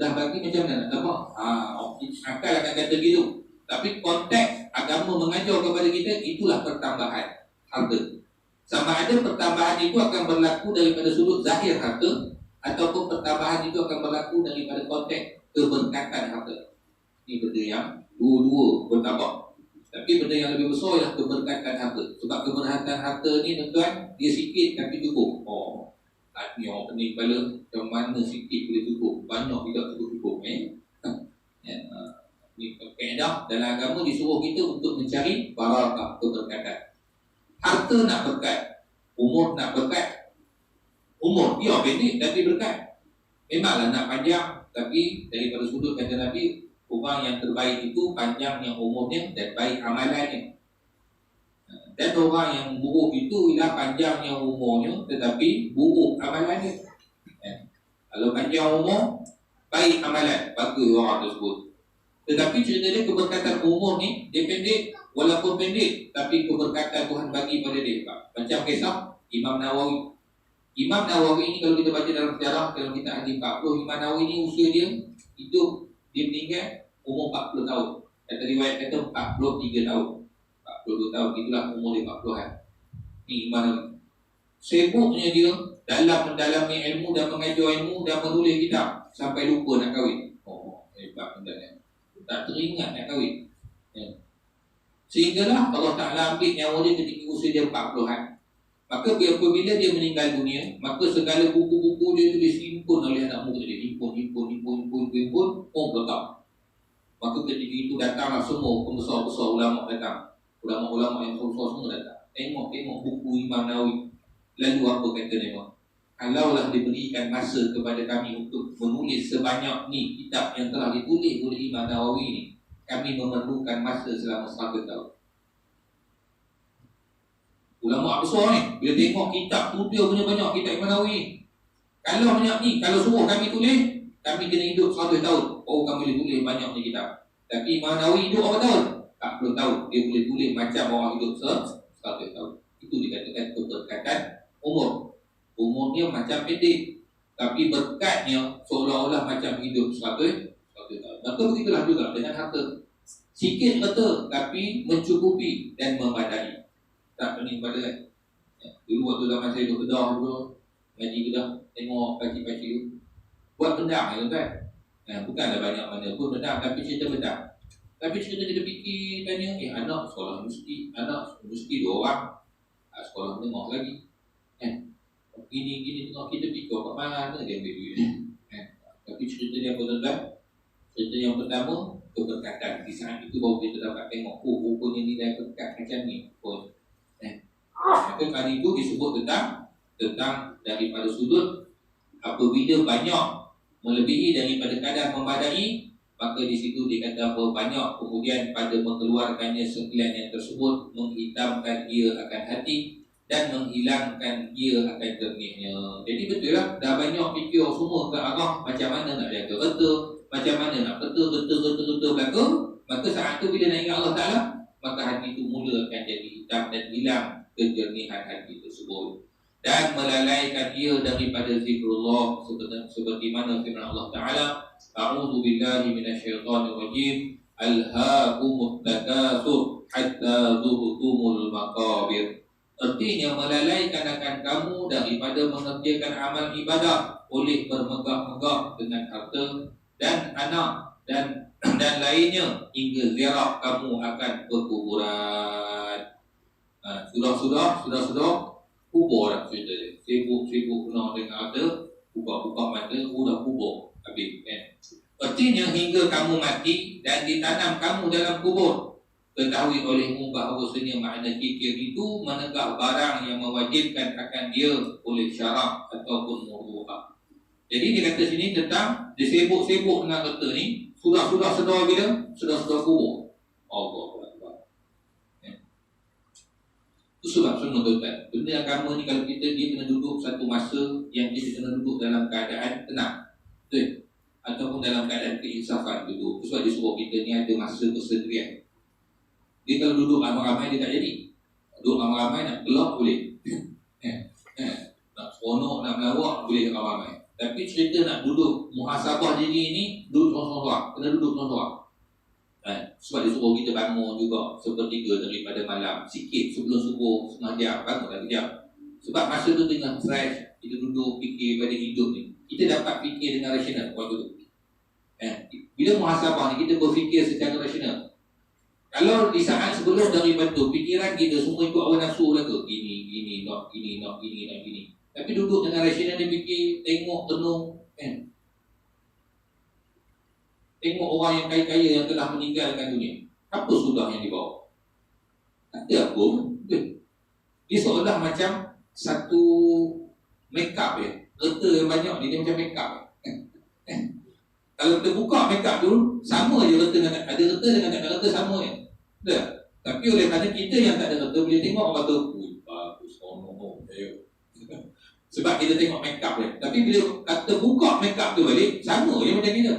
[SPEAKER 1] Dah bagi macam mana nak tambah? Akal akan kata gitu. Tapi konteks agama mengajar kepada kita, itulah pertambahan harta. Sama ada pertambahan itu akan berlaku daripada sudut zahir harta, ataupun pertambahan itu akan berlaku daripada konteks keberkatan harta. Ini benda yang dua-dua bertambah. Tapi benda yang lebih besar ialah keberkatan harta. Sebab keberkatan harta ni tuan-tuan, dia sikit tapi cukup. Hati orang pening kepala, macam mana sikit boleh cukup, banyak tidak cukup. Ini kaedah dalam agama disuruh kita untuk mencari barakah, keberkatan. Harta nak berkat, umur nak berkat. Umur dia pendek tapi berkat. Memanglah nak panjang, tapi daripada sudut kata Nabi, orang yang terbaik itu panjangnya umurnya dan baik amalannya. Dan orang yang buruk itu ialah panjangnya umurnya tetapi buruk amalannya. Kalau panjang umur, baik amalan, bagus orang tersebut. Tetapi cerita dia keberkatan umur ni, dia pendek, walaupun pendek, tapi keberkatan Tuhan bagi pada dia. Macam kisah Imam Nawawi. Imam Nawawi ini kalau kita baca dalam sejarah, dalam kitab hadis 40, Imam Nawawi ini usia dia hidup, dia meninggal umur 40 tahun. Kata riwayat kata 43 tahun. 42 tahun, itulah umur dia 40-an. Ini Imam Nawawi. Sibuknya dia dalam mendalami ilmu dan mengajar ilmu dan menulis kitab sampai lupa nak kahwin. Hebat benda ni. Tak teringat nak kahwin. Sehinggalah Allah Ta'ala ambil nyawa dia ketika usia dia 40-an. Maka bila dia meninggal dunia, maka segala buku-buku dia tulis himpun oleh anak murid dia. Himpun, berkam. Maka ketika itu datanglah semua pembesar-besar ulama datang. Ulama-ulama yang besar semua datang. Tengok buku Imam Nawawi. Lalu apa kata mereka? Kalaulah diberikan masa kepada kami untuk menulis sebanyak ni kitab yang telah ditulis oleh Imam Nawawi ni, kami memerlukan masa selama 100 tahun. Ulama besar ni, bila tengok kitab tu, dia punya banyak kitab Imam Nawawi. Kalau banyak ni, kalau suruh kami tulis, kami kena hidup 100 tahun. Kami boleh tulis banyak ni kitab. Tapi Imam Nawawi hidup berapa tahun? 40 tahun. Dia boleh tulis macam orang hidup 100 tahun. Itu dikatakan keberkatan umur. umurnya macam pendek, tapi berkatnya seolah-olah macam hidup 100 tahun. Maka begitulah juga dengan harta. Sikit harta tapi mencukupi dan memadai. Tak pening pada kan? Dulu waktu zaman saya duduk Kedah dulu, ngaji Kedah, tengok pakcik-pakcik tu buat bendang tu kan. Bukanlah banyak mana pun bendang, tapi cerita bendang. Tapi cerita kita fikir, tanya, anak sekolah mesti 2 orang, sekolah menengah lagi. Gini tengok kita fikir kat mana dia ambil duit. Tapi cerita dia apa tuan-tuan? Cerita yang pertama, keberkatan. Di saat itu baru kita dapat tengok, rupanya nilai berkat macam ni pun. Maka kali itu disebut tentang daripada sudut apabila banyak melebihi daripada kadar memadai, maka di situ dikata apa, banyak kemudian pada mengeluarkannya sekalian yang tersebut menghitamkan dia akan hati dan menghilangkan dia akan jernihnya. Jadi betul lah, dah banyak fikir semua ke arah macam mana nak jaga harta, macam mana nak betul belaka. Maka saat tu bila nak ingat Allah Ta'ala, maka hati itu mula akan jadi hitam dan hilang kejernihan hati tersebut, dan melalaikan ia daripada zikrullah, seperti mana firman Allah Ta'ala, a'udzu billahi minasyaitonir rajim, alhaakumut takatsur hatta zurtumul maqabir. Artinya melalaikan akan kamu daripada mengerjakan amal ibadah oleh bermegah-megah dengan harta dan anak dan lainnya hingga ziarah kamu akan perkuburan. Sudah kubur dah cerita dia. Sibuk kena dengan harta, buka mata, dah kubur habis kan. Artinya hingga kamu mati dan ditanam kamu dalam kubur, ketahui olehmu bahawasanya makna kikir itu menegak barang yang mewajibkan akan dia oleh syarak ataupun murdu'ah. Jadi dia kata sini tentang dia sibuk dengan harta ni, sudah sedar bila sudah kubur. Allah. Itu sebab semua tuan-tuan, benda agama ni kalau dia kena duduk satu masa yang kita kena duduk dalam keadaan tenang, betul? Ataupun dalam keadaan keinsafan duduk. Sebab dia suruh kita ni ada masa persendirian. Dia kalau duduk ramai-ramai dia tak jadi. Duduk ramai-ramai nak gelap boleh. Nak seronok, nak melawak boleh ramai-ramai. Tapi cerita nak duduk muhasabah diri ni, duduk sorang-sorang, kena duduk sorang-sorang. Sebab dia suruh kita bangun juga sepertiga daripada malam, sikit sebelum subuh, setengah jam, bangun lagi jam. Sebab masa tu tengah fresh, kita duduk fikir pada hidup ni, kita dapat fikir dengan rasional waktu tu. Bila muhasabah ni, kita berfikir secara rasional. Kalau di saat sebelum daripada tu, fikiran kita semua ikut awal nafsu lah tu, gini, nak gini. Tapi duduk dengan rasional dia fikir, tengok, tenung, tengok orang yang kaya-kaya yang telah meninggalkan dunia. Apa sudah yang dibawa? Tak ada apa. Dia seolah macam satu make up ya. Reta yang banyak ni, dia macam make up. Kalau kita buka make up tu, sama je reta dengan ada reta dengan tak ada reta sama je. Tak? Tapi oleh kerana kita yang tak ada reta, boleh tengok orang tu, bagus, sebab kita tengok make up dia. Tapi bila kata buka make up tu balik, sama je macam kita.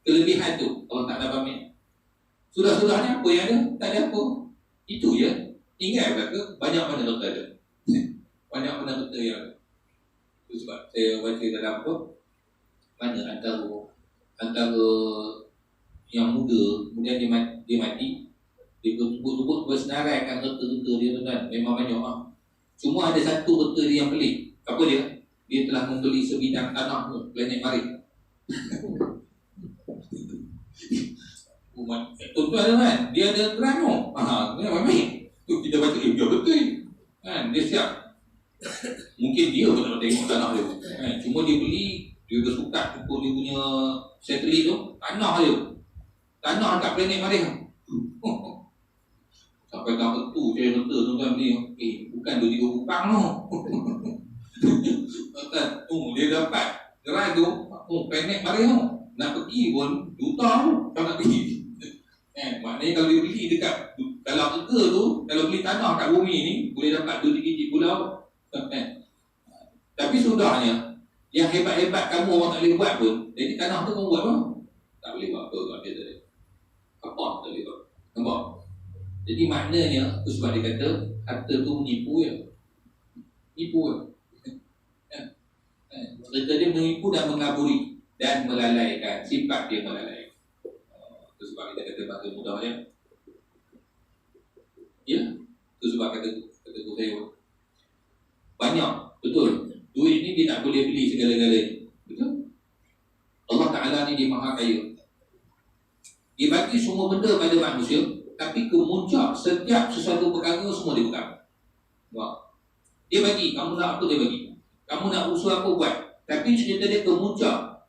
[SPEAKER 1] Kelebihan tu Allah tak ada pamer. Sudah-sudahnya apa yang ada? Tak ada apa. Itu je. Ingat ke banyak mana doktor ada. Banyak mana doktor yang ada. Itu sebab saya baca dalam apa, mana antara yang muda, kemudian dia mati, dia betul-betul bersenaraikan reta-reta dia tuan-tuan. Memang banyak Cuma ada satu reta dia yang pelik. Apa dia? Dia telah membeli sebidang tanah planet Marikh. Tuan-tuan kan, dia ada kerana dia main tu kita baca dia betul kan, dia siap. Mungkin dia pun tak tengok tanah dia cuma dia beli, dia bersukat untuk dia punya satelit tu, tanah dekat planet Marikh. Sampai tak betul saya reta tuan-tuan beli bukan 2-3 rupang tu. Dia dapat gerai tu planet Marikh tu. Nak pergi pun juta tak nak pergi. Maknanya kalau dia beli dekat, kalau harga tu, kalau beli tanah kat bumi ni, boleh dapat 2-3 biji pulau. Tapi sudahnya, yang hebat-hebat kamu orang tak boleh buat pun. Jadi tanah tu kamu buat apa? Tak boleh buat apa kat dia tadi. Apa tak boleh buat. Nampak? Jadi maknanya, tu sebab dia kata, harta tu menipu je. Nipu je. Cerita dia menipu dan mengaburi dan melalaikan, sifat dia melalaikan. Itu sebab kita kata bahasa mudahnya. Ya, itu sebab kata saya banyak, betul. Duit ni dia tak boleh beli segala-galanya. Betul? Allah Ta'ala ni dia maha kaya. Dia bagi semua benda pada manusia, tapi kemuncak setiap sesuatu perkara semua dia pegang. Dia bagi, kamu nak apa dia bagi. Kamu nak usaha apa buat. Tapi cerita dia kemuncak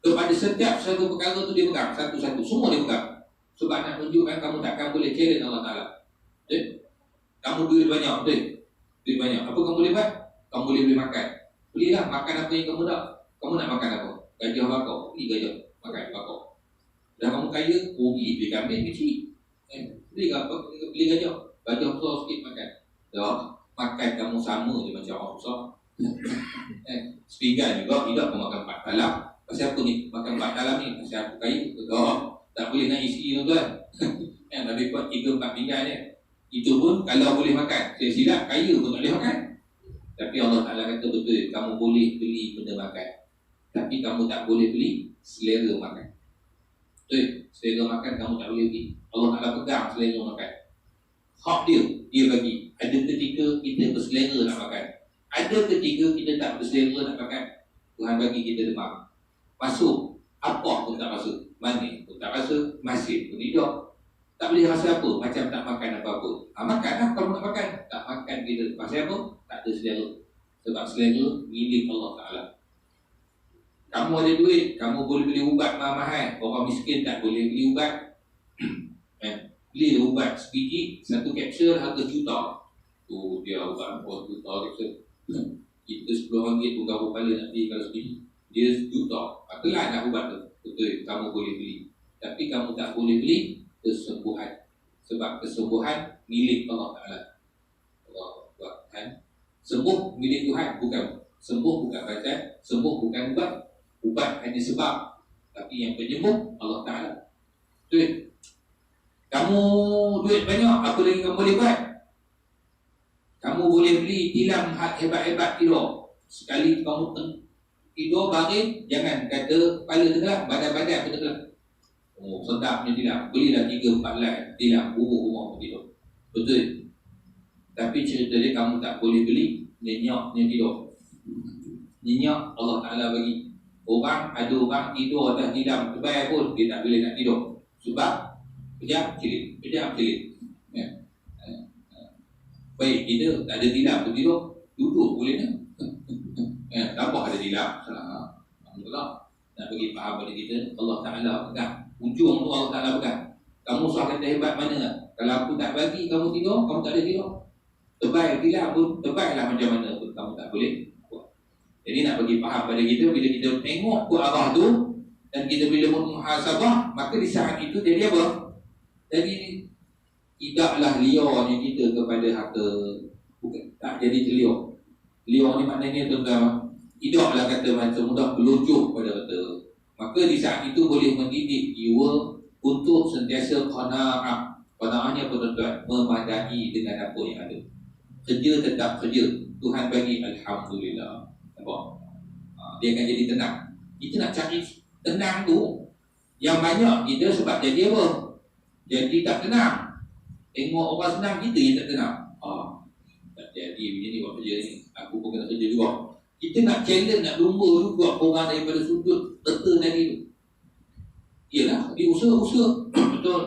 [SPEAKER 1] kepada setiap sesuatu perkara tu dia pegang satu-satu, semua dia pegang. Sebab nak tunjukkan kamu takkan boleh challenge Allah Ta'ala. Kamu duit banyak, betul? Duit banyak, apa kamu boleh buat? Kamu boleh beli makan. Belilah makan apa yang kamu nak. Kamu nak makan apa? Gajah bakar, beli gajah, makan bakar. Dah kamu kaya, pergi beli kambing kecil. Beli gajah, gajah besar sikit makan. Dah, makan kamu sama je macam orang besar. Sepinggan juga, tidak pun makan 4 talam. Pasal apa ni? Makan 4 talam ni, pasal aku kaya. Tak boleh nak isi tuan-tuan. Lebih kuat 3-4 pinggan je. Itu pun kalau boleh makan. Saya silap, kaya pun tak boleh makan. Tapi Allah Ta'ala kata betul, kamu boleh beli benda makan, tapi kamu tak boleh beli selera makan. Betul, selera makan kamu tak boleh beli. Allah Ta'ala pegang selera makan. Hak dia bagi. Ada ketika kita berselera nak makan, ada ketika kita tak berselera nak makan. Tuhan bagi kita demam, masuk apa pun tak masuk, manis pun tak masuk, masin pun tidak. Tak boleh rasa apa, macam tak makan apa-apa. Makanlah kalau nak makan. Tak makan kita. Pasal apa? Tak ada selera. Sebab selera milik Allah Ta'ala. Kamu ada duit, kamu boleh beli ubat mahal-mahal. Orang miskin tak boleh beli ubat. Beli ubat sebiji, 1 kapsul harga juta. Tu dia ubat juta kapsul. Kita RM10 pun berapa kepala nak beli kalau sebiji. Dia juta. Apalah nak ubat tu. Betul, kamu boleh beli. Tapi kamu tak boleh beli kesembuhan. Sebab kesembuhan milik Allah Ta'ala. Allah, sembuh milik Tuhan, bukan. Sembuh bukan baca, sembuh bukan ubat. Ubat hanya sebab, tapi yang penyembuh Allah Ta'ala. Betul. Kamu duit banyak, apa lagi kamu boleh buat? Kamu boleh beli tilam hebat-hebat tidur. Sekali kamu tidur baring, jangan kata kepala tenggelam, badan-badan pun tenggelam. Sedapnya tilam. Belilah 3-4 lai tilam, rumah pun tidur. Betul. Tapi cerita dia kamu tak boleh beli nyenyak tidur. Nyenyak Allah Ta'ala bagi. Ada orang tidur atas tilam tebal pun dia tak boleh nak tidur. Sebab kejap cerit. Baik, kita tak ada tilam pun tidur, duduk boleh tak? Nampak ada tilam. Alhamdulillah. Nak bagi faham pada kita, Allah Ta'ala pegang. Ujung tu Allah Ta'ala pegang. Kamu suah kata hebat mana tak? Kalau aku tak bagi kamu tidur, kamu tak ada tidur. Tebal tilam pun, tebal lah macam mana pun kamu tak boleh buat. Jadi nak bagi faham pada kita, bila kita tengok ke arah tu dan kita bila muhasabah, maka di saat itu jadi apa? Jadi tidaklah liarnya kita kepada harta. Bukan, tak jadi liar. Liar ni maknanya tuan-tuan, tidaklah kata macam mudah berlujuk pada harta. Maka di saat itu boleh mendidik jiwa untuk sentiasa qanaah. Qanaahnya tuan-tuan, memadai dengan apa yang ada. Kerja tetap kerja, Tuhan bagi, alhamdulillah. Nampak? Dia akan jadi tenang. Kita nak cari tenang tu yang banyak kita sebab jadi apa? Jadi tak tenang. Tengok orang senang, kita yang tak tenang. Tak jadi begini buat kerja ni, aku pun kena kerja juga. Kita nak challenge, nak lumba juga orang daripada sudut teta tadi tu. Yelah, diusaha-usaha. Betul.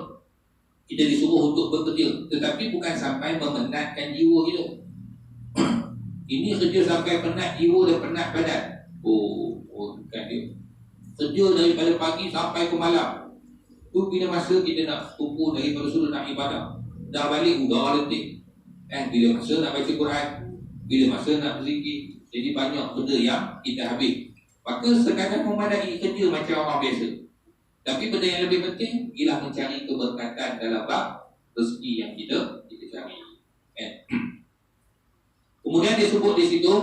[SPEAKER 1] Kita disuruh untuk bekerja, tetapi bukan sampai memenatkan jiwa kita. Ini kerja sampai penat jiwa dan penat badan. Bukan dia. Kerja daripada pagi sampai ke malam. Tu bila masa kita nak tumpu daripada sudut nak ibadah, dah balik udah letih. Bila masa nak baca Quran, bila masa nak berzikir. Jadi banyak benda yang kita habis. Maka sekadar memadai kerja macam orang biasa. Tapi benda yang lebih penting ialah mencari keberkatan dalam bab rezeki yang kita cari. Kemudian dia sebut di situ,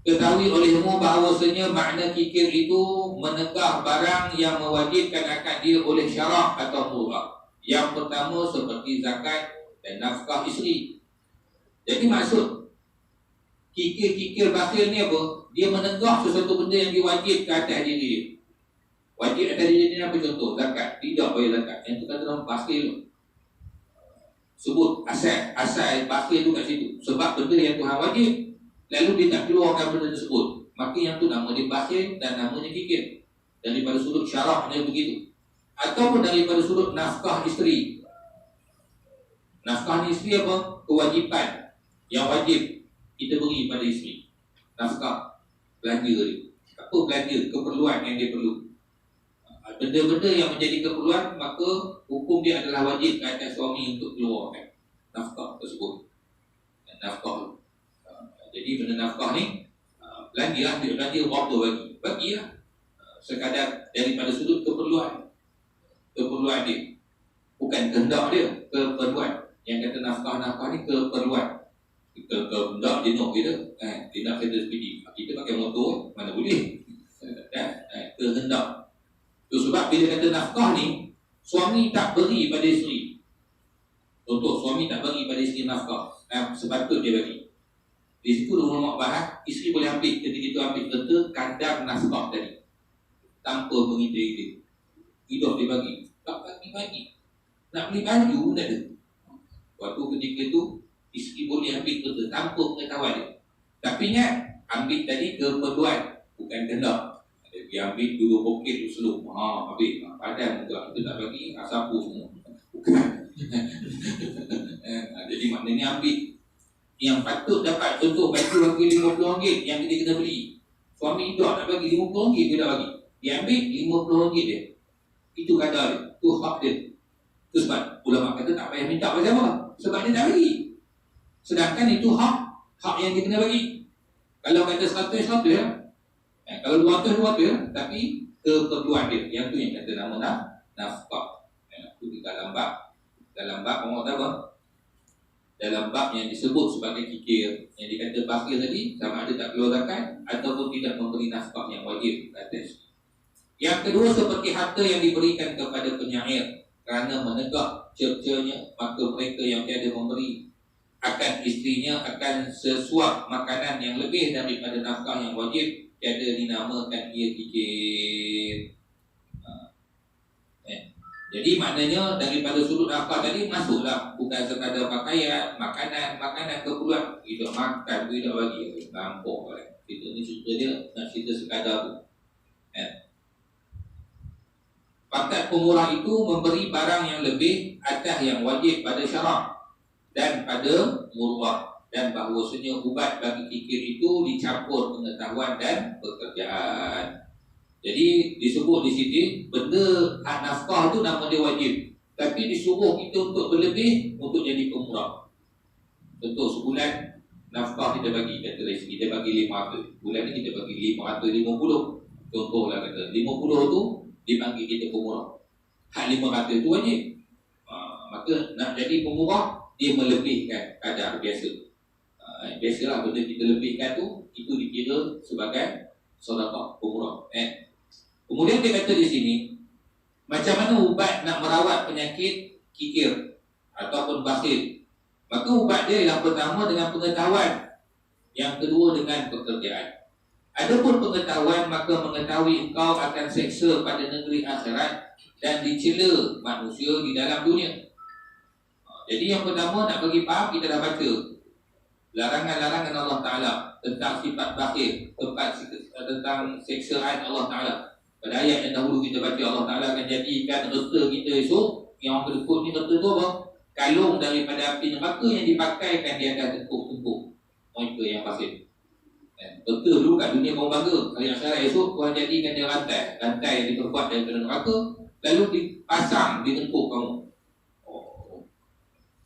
[SPEAKER 1] ketahui olehmu bahawasanya makna kikir itu menegah barang yang mewajibkan akan dia oleh syarak atau murah. Yang pertama seperti zakat dan nafkah isteri. Jadi maksud Kikir bakhil ni apa? Dia menegak sesuatu benda yang diwajib ke atas diri dia. Wajib atas diri dia apa contoh? Zakat. Tidak bayar zakat. Yang tu kata orang bakhil. Sebut asal bakhil tu kat situ. Sebab benda yang Tuhan wajib, lalu dia tak keluarkan benda tersebut. Maka yang tu nama dia bakhil dan namanya kikir. Daripada sudut syarahnya begitu. Ataupun daripada sudut nafkah isteri. Nafkah isteri apa? Kewajipan yang wajib kita beri pada isteri. Nafkah, belanja dia. Apa belanja? Keperluan yang dia perlu. Benda-benda yang menjadi keperluan, maka hukum dia adalah wajib ke atas suami untuk keluarkan nafkah tersebut. Nafkah. Jadi benda nafkah ni, belanja dia belanja berapa bagi? Bagilah. Sekadar daripada sudut keperluan dia, bukan kehendak dia, keperluan. Yang kata nafkah ni keperluan. Kehendak dia nak kita, dia nak kereta speedy, kita pakai motor, mana boleh. Kehendak. Itu sebab bila kata nafkah ni, suami tak beri pada isteri. Contoh, suami tak beri pada isteri nafkah, sepatut dia bagi. Di situ ulama bahas, isteri boleh ambil ketika itu ambil serta kadar nafkah tadi, tanpa mengintai dia. Hidup dia bagi, tak bagi. Nak beli baju pun tak ada. Waktu ketika itu isteri boleh ambil serta tanpa pengetahuan dia. Tapi ingat, ambil tadi keperluan, bukan kehendak. Dia ambil dulu poket tu seluruh. Habis. Padan juga kita tak bagi, sapu semua. Bukan. Jadi maknanya ambil yang patut dapat. Contoh baju bagi RM50 yang kita kena beli. Suami hidup nak bagi RM50 dia dah bagi. Dia ambil RM50 dia. Itu kadar dia. Itu hak dia. Itu sebab ulama kata tak payah minta pasal apa? Sebab dia tak bagi. Sedangkan itu hak yang dia kena bagi. Kalau kata 100 ya. Kalau 200 tapi keperluan dia. Yang tu yang kata nama nafkah. Itu di dalam bab orang tahu apa? Dalam bab yang disebut sebagai kikir, yang dikata bakhil tadi, sama ada tak keluar zakat ataupun tidak memberi nafkah yang wajib atas. Yang kedua, seperti harta yang diberikan kepada penyair kerana menegak cercanya, maka mereka yang tiada memberi akan isterinya akan sesuap makanan yang lebih daripada nafkah yang wajib, tiada dinamakan ia kikir. Jadi maknanya daripada sudut nafkah tadi masuklah, bukan sekadar pakaian, makanan keperluan. Kita makan, kita bagi, nampak kan. Kita ni cerita dia, nak cerita sekadar tu. Pangkat pemurah itu memberi barang yang lebih atas yang wajib pada syarak dan pada murwah, dan bahawasanya ubat bagi kikir itu dicampur pengetahuan dan pekerjaan. Jadi disebut di sini benda hak nafkah tu nama dia wajib, tapi disuruh kita untuk berlebih untuk jadi pemurah. Contoh sebulan nafkah kita bagi, kata rezeki kita bagi 500, bulan ni kita bagi 550. Contohlah kata 50 tu dipanggil kita pemurah. Hak 500 tu wajib. Maka nak jadi pemurah, dia melebihkan kadar biasa. Biasalah benda kita lebihkan tu, itu dikira sebagai sedekah pemurah. Kemudian dia kata di sini, macam mana ubat nak merawat penyakit kikir ataupun bakhil? Maka ubat dia yang pertama dengan pengetahuan, yang kedua dengan pekerjaan. Adapun pengetahuan, maka mengetahui engkau akan seksa pada negeri akhirat dan dicela manusia di dalam dunia. Jadi yang pertama nak bagi faham, kita dah baca larangan-larangan Allah Ta'ala tentang sifat bakhil, tentang seksaan Allah Ta'ala. Pada ayat yang dahulu kita baca, Allah Ta'ala akan jadikan reta kita esok, yang orang kedekut ni reta tu apa? Kalung daripada api neraka yang dipakaikan di atas tengkuk-tengkuk mereka yang bakhil. Reta dulu kat dunia orang bangga, hari akhirat esok Tuhan jadikan dia rantai yang diperbuat daripada neraka, lalu dipasang di tengkuk kamu.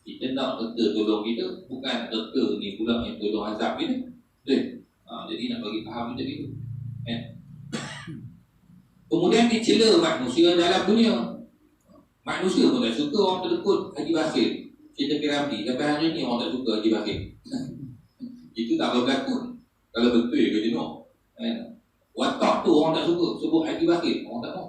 [SPEAKER 1] Kita nak reta tolong kita, bukan reta ni pula yang tolong azab kita. Jadi nak bagi faham kita gitu. Kemudian dicela manusia dalam dunia. Manusia pun tak suka orang terkut Haji Bakhil. Cerita Piramli, sampai hari ni orang tak suka Haji Bakhil. Itu tak berlaku. Kalau betul ke dia nak. Watak tu orang tak suka, sebut Haji Bakhil, orang tak mau.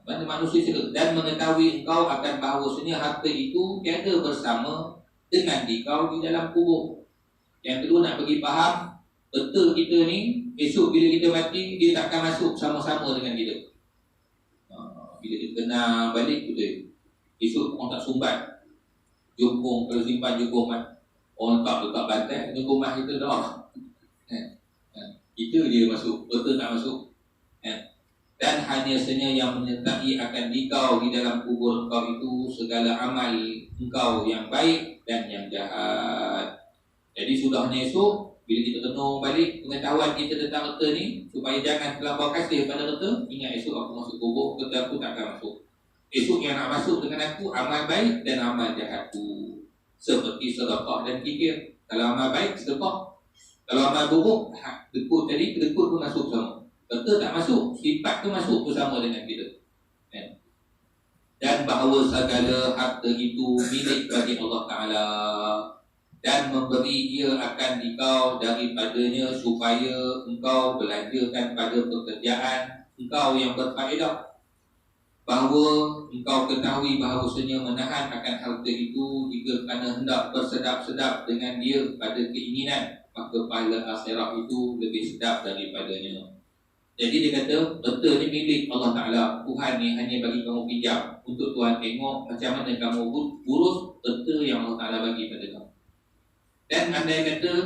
[SPEAKER 1] Mana manusia cela. Dan mengetahui engkau akan bahawasanya harta itu tiada bersama dengan dikau di dalam kubur. Yang kedua nak bagi faham peta kita ni esok bila kita mati dia takkan masuk sama-sama dengan kita. Bila kita kena balik betul. Esok orang tak sumbat jokong, kalau simpan jokong orang tak letak bantai jokong mah kita dah. Kita dia masuk, peta tak masuk. Dan hanya saja yang menyertai akan dikau di dalam kubur engkau itu segala amal engkau yang baik dan yang jahat. Jadi sudahnya esok bila kita renung balik pengetahuan kita tentang peta ni, supaya jangan terlampau kasih pada peta. Ingat esok aku masuk kubur, peta aku tak akan masuk. Esok yang nak masuk dengan aku amal baik dan amal jahatku, seperti sedekah dan fikir. Kalau amal baik sedekah, kalau amal buruk dekut tadi, dekut pun masuk sama. Peta tak masuk, sifat tu masuk bersama dengan kita. Dan bahawa segala harta itu milik bagi Allah Ta'ala, dan memberi ia akan dikau daripadanya supaya engkau belanjakan pada pekerjaan engkau yang berfaedah. Bahawa engkau ketahui bahawasanya menahan akan harta itu jika kerana hendak bersedap-sedap dengan dia pada keinginan, maka pahala akhirat itu lebih sedap daripadanya. Jadi dia kata peta ni milik Allah Ta'ala. Tuhan ni hanya bagi kamu pinjam untuk Tuhan tengok macam mana kamu urus peta yang Allah Ta'ala bagi pada kamu. Dan andai kata